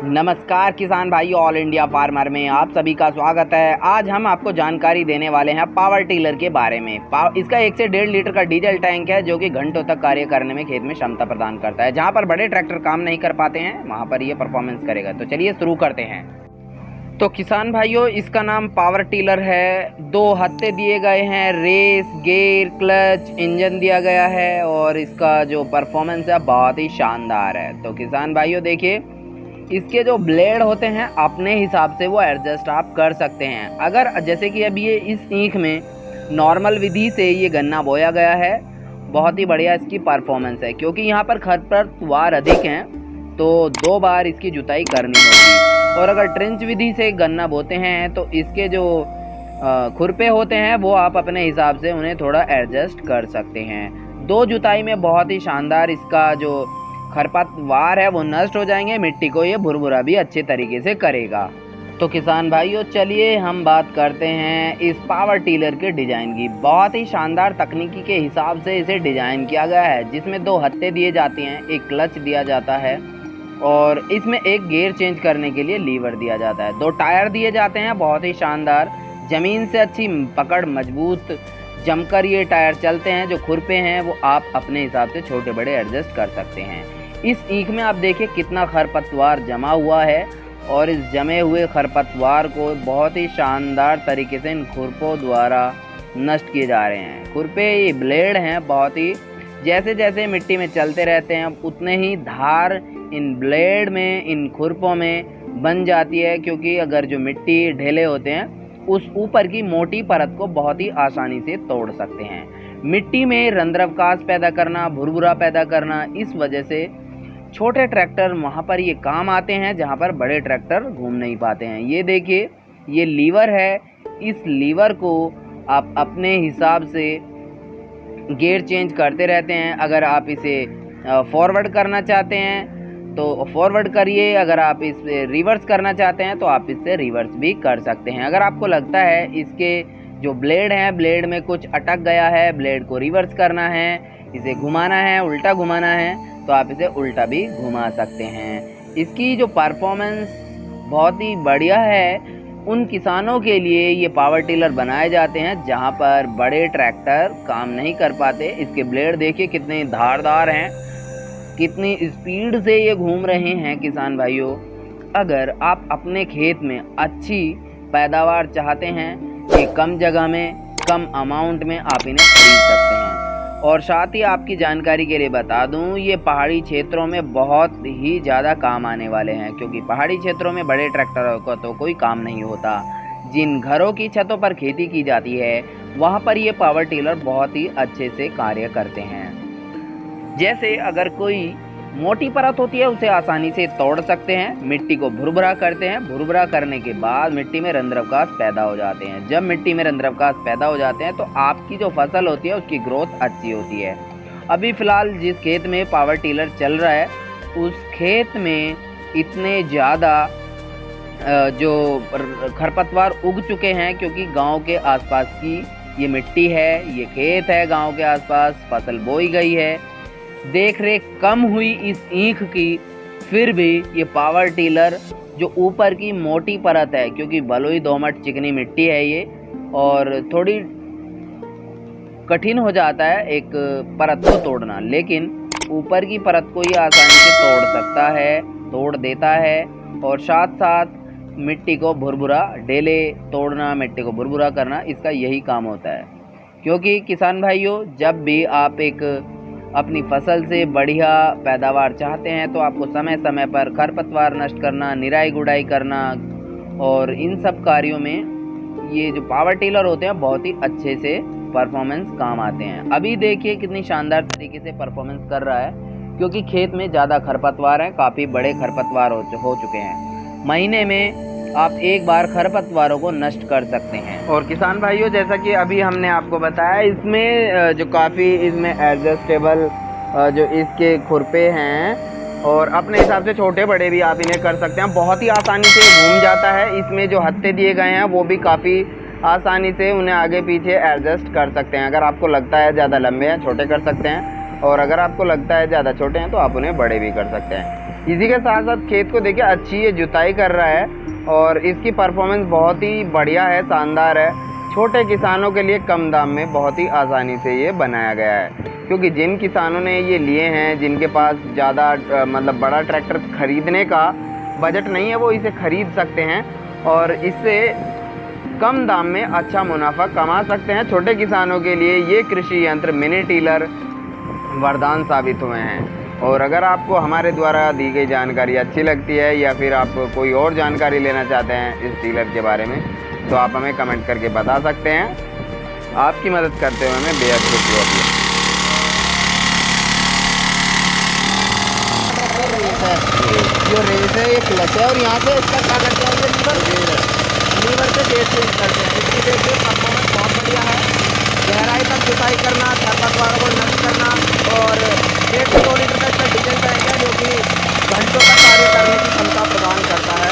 नमस्कार किसान भाई, ऑल इंडिया फार्मर में आप सभी का स्वागत है। आज हम आपको जानकारी देने वाले हैं पावर टिलर के बारे में। इसका 1 से 1.5 लीटर का डीजल टैंक है जो कि घंटों तक कार्य करने में खेत में क्षमता प्रदान करता है। जहां पर बड़े ट्रैक्टर काम नहीं कर पाते हैं वहां पर ये परफॉर्मेंस करेगा। तो चलिए शुरू करते हैं। तो किसान भाइयों, इसका नाम पावर टिलर है। 2 हत्थे दिए गए हैं, रेस, गेयर, क्लच, इंजन दिया गया है और इसका जो परफॉर्मेंस है बहुत ही शानदार है। तो किसान भाइयों देखिए, इसके जो ब्लेड होते हैं अपने हिसाब से वो एडजस्ट आप कर सकते हैं। अगर जैसे कि अभी ये इस ईख में नॉर्मल विधि से ये गन्ना बोया गया है, बहुत ही बढ़िया इसकी परफॉर्मेंस है। क्योंकि यहाँ पर खरपतवार अधिक हैं तो 2 बार इसकी जुताई करनी होगी। और अगर ट्रेंच विधि से गन्ना बोते हैं तो इसके जो खुरपे होते हैं वो आप अपने हिसाब से उन्हें थोड़ा एडजस्ट कर सकते हैं। 2 जुताई में बहुत ही शानदार इसका जो खरपतवार है वो नष्ट हो जाएंगे। मिट्टी को ये भुरभुरा भी अच्छे तरीके से करेगा। तो किसान भाइयों चलिए हम बात करते हैं इस पावर टिलर के डिज़ाइन की। बहुत ही शानदार तकनीकी के हिसाब से इसे डिज़ाइन किया गया है, जिसमें 2 हत्थे दिए जाते हैं, एक क्लच दिया जाता है और इसमें एक गियर चेंज करने के लिए लीवर दिया जाता है। 2 टायर दिए जाते हैं, बहुत ही शानदार, ज़मीन से अच्छी पकड़, मजबूत जमकर ये टायर चलते हैं। जो खुरपे हैं वो आप अपने हिसाब से छोटे बड़े एडजस्ट कर सकते हैं। इस ईख में आप देखिए कितना खरपतवार जमा हुआ है और इस जमे हुए खरपतवार को बहुत ही शानदार तरीके से इन खुरपों द्वारा नष्ट किए जा रहे हैं। खुरपे ये ब्लेड हैं, बहुत ही जैसे जैसे मिट्टी में चलते रहते हैं उतने ही धार इन ब्लेड में, इन खुरपों में बन जाती है। क्योंकि अगर जो मिट्टी ढेले होते हैं उस ऊपर की मोटी परत को बहुत ही आसानी से तोड़ सकते हैं। मिट्टी में रंध्रावकाश पैदा करना, भुरभुरा पैदा करना, इस वजह से छोटे ट्रैक्टर वहाँ पर ये काम आते हैं जहाँ पर बड़े ट्रैक्टर घूम नहीं पाते हैं। ये देखिए, ये लीवर है। इस लीवर को आप अपने हिसाब से गियर चेंज करते रहते हैं। अगर आप इसे फॉरवर्ड करना चाहते हैं तो फॉरवर्ड करिए, अगर आप इस रिवर्स करना चाहते हैं तो आप इससे रिवर्स भी कर सकते हैं। अगर आपको लगता है इसके जो ब्लेड हैं, ब्लेड में कुछ अटक गया है, ब्लेड को रिवर्स करना है, इसे घुमाना है, उल्टा घुमाना है, तो आप इसे उल्टा भी घुमा सकते हैं। इसकी जो परफॉर्मेंस बहुत ही बढ़िया है। उन किसानों के लिए ये पावर टिलर बनाए जाते हैं जहां पर बड़े ट्रैक्टर काम नहीं कर पाते। इसके ब्लेड देखिए कितने धारदार हैं, कितनी स्पीड से ये घूम रहे हैं। किसान भाइयों, अगर आप अपने खेत में अच्छी पैदावार चाहते हैं, ये कम जगह में, कम अमाउंट में आप इन्हें खरीद सकते हैं। और साथ ही आपकी जानकारी के लिए बता दूं, ये पहाड़ी क्षेत्रों में बहुत ही ज़्यादा काम आने वाले हैं। क्योंकि पहाड़ी क्षेत्रों में बड़े ट्रैक्टरों का तो कोई काम नहीं होता। जिन घरों की छतों पर खेती की जाती है वहाँ पर ये पावर टिलर बहुत ही अच्छे से कार्य करते हैं। जैसे अगर कोई मोटी परत होती है उसे आसानी से तोड़ सकते हैं, मिट्टी को भुरभुरा करते हैं, भुरभुरा करने के बाद मिट्टी में रंध्रावकाश पैदा हो जाते हैं। जब मिट्टी में रंध्रावकाश पैदा हो जाते हैं तो आपकी जो फसल होती है उसकी ग्रोथ अच्छी होती है। अभी फ़िलहाल जिस खेत में पावर टिलर चल रहा है उस खेत में इतने ज़्यादा जो खरपतवार उग चुके हैं, क्योंकि गाँव के आसपास की ये मिट्टी है, ये खेत है, गाँव के आसपास फसल बोई गई है, देख रेख कम हुई इस ईख की, फिर भी ये पावर टिलर जो ऊपर की मोटी परत है, क्योंकि बलुई दोमट चिकनी मिट्टी है ये और थोड़ी कठिन हो जाता है एक परत को तोड़ना, लेकिन ऊपर की परत को ये आसानी से तोड़ सकता है, तोड़ देता है। और साथ साथ मिट्टी को भुरभुरा, ढेले तोड़ना, मिट्टी को भुरभुरा करना, इसका यही काम होता है। क्योंकि किसान भाइयों, जब भी आप एक अपनी फसल से बढ़िया पैदावार चाहते हैं तो आपको समय समय पर खरपतवार नष्ट करना, निराई गुड़ाई करना और इन सब कार्यों में ये जो पावर टिलर होते हैं बहुत ही अच्छे से परफॉर्मेंस काम आते हैं। अभी देखिए कितनी शानदार तरीके से परफॉर्मेंस कर रहा है, क्योंकि खेत में ज़्यादा खरपतवार हैं, काफ़ी बड़े खरपतवार हो चुके हैं। महीने में आप एक बार खरपतवारों को नष्ट कर सकते हैं। और किसान भाइयों, जैसा कि अभी हमने आपको बताया, इसमें जो काफ़ी इसमें एडजस्टेबल जो इसके खुरपे हैं और अपने हिसाब से छोटे बड़े भी आप इन्हें कर सकते हैं। बहुत ही आसानी से घूम जाता है। इसमें जो हत्थे दिए गए हैं वो भी काफ़ी आसानी से उन्हें आगे पीछे एडजस्ट कर सकते हैं। अगर आपको लगता है ज़्यादा लंबे हैं, छोटे कर सकते हैं, और अगर आपको लगता है ज़्यादा छोटे हैं तो आप उन्हें बड़े भी कर सकते हैं। इसी के साथ साथ खेत को देखिए अच्छी ये जुताई कर रहा है और इसकी परफॉर्मेंस बहुत ही बढ़िया है, शानदार है। छोटे किसानों के लिए कम दाम में बहुत ही आसानी से ये बनाया गया है, क्योंकि जिन किसानों ने ये लिए हैं, जिनके पास ज़्यादा मतलब बड़ा ट्रैक्टर खरीदने का बजट नहीं है, वो इसे खरीद सकते हैं और इससे कम दाम में अच्छा मुनाफा कमा सकते हैं। छोटे किसानों के लिए ये कृषि यंत्र मिनी टीलर वरदान साबित हुए हैं। और अगर आपको हमारे द्वारा दी गई जानकारी अच्छी लगती है या फिर आप कोई और जानकारी लेना चाहते हैं इस टीलर के बारे में, तो आप हमें कमेंट करके बता सकते हैं। आपकी मदद करते हुए हमें बेहद खुशी होती है। जो रेस है ये क्लच है और यहाँ से इसका क्या करते हैं, लीवर से डेट चेंज करते हैं। इसकी देखिए परफॉर्मेंस बहुत बढ़िया है। गहराई तक जुताई करना, खरपतवारों को नष्ट करना और 1.5 से 2 लीटर का इसका डीजल टैंक है, जो कि घंटों तक कार्य करने की क्षमता प्रदान करता है।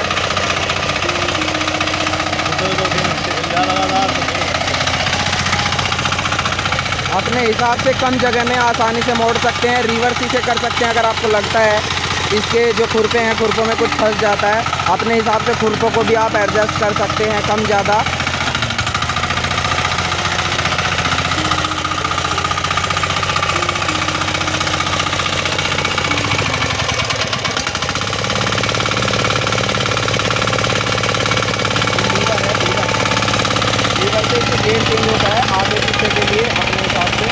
अपने हिसाब से कम जगह में आसानी से मोड़ सकते हैं, रिवर्स इसे कर सकते हैं। अगर आपको लगता है इसके जो खुरपे हैं, खुरपों में कुछ फंस जाता है, अपने हिसाब से खुरपों को भी आप एडजस्ट कर सकते हैं कम ज़्यादा। गेयर चेंज होता है आगे पीछे के लिए अपने हिसाब से।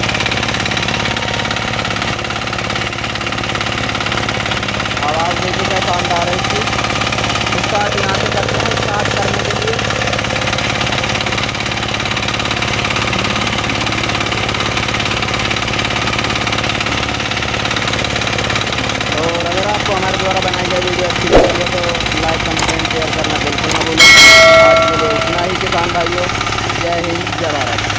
आवाज़ देखिए क्या शानदार है इसकी। स्टार्ट यहाँ से करते हैं, स्टार्ट करने के लिए। और अगर आपको हमारे द्वारा बनाई गई वीडियो अच्छी लगी है तो लाइक, कमेंट, शेयर करना बिल्कुल ना भूलें। आज के लिए इतना ही किसान भाइयों। जय हिंद, जय भारत।